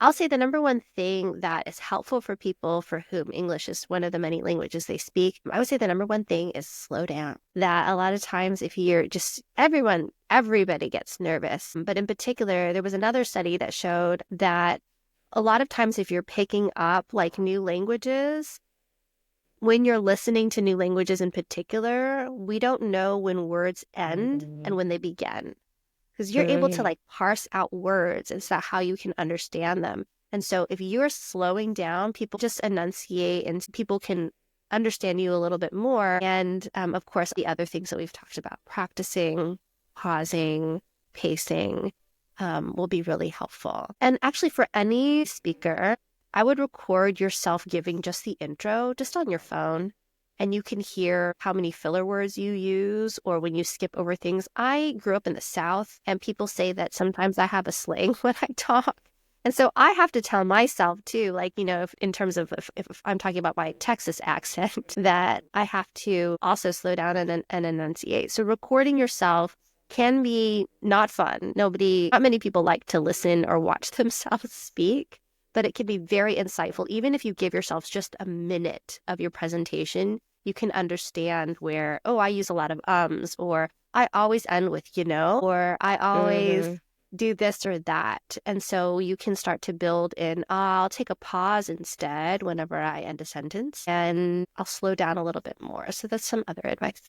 I'll say the number one thing that is helpful for people for whom English is one of the many languages they speak, I would say the number one thing is slow down. That a lot of times if you're just everybody gets nervous. But in particular, there was another study that showed that a lot of times if you're picking up like new languages, when you're listening to new languages in particular, we don't know when words end and when they begin. Because you're able to Right. like parse out words. It's that how you can understand them. And so if you're slowing down, people just enunciate and people can understand you a little bit more. And of course, the other things that we've talked about, practicing, pausing, pacing, will be really helpful. And actually, for any speaker, I would record yourself giving just the intro just on your phone. And you can hear how many filler words you use or when you skip over things. I grew up in the South, and people say that sometimes I have a slang when I talk. And so I have to tell myself too, like, if, in terms of if I'm talking about my Texas accent, that I have to also slow down and enunciate. So recording yourself can be not fun. Not many people like to listen or watch themselves speak, but it can be very insightful. Even if you give yourselves just a minute of your presentation, you can understand where, oh, I use a lot of ums, or I always end with, or I always Mm-hmm. do this or that. And so you can start to build in, I'll take a pause instead whenever I end a sentence, and I'll slow down a little bit more. So that's some other advice.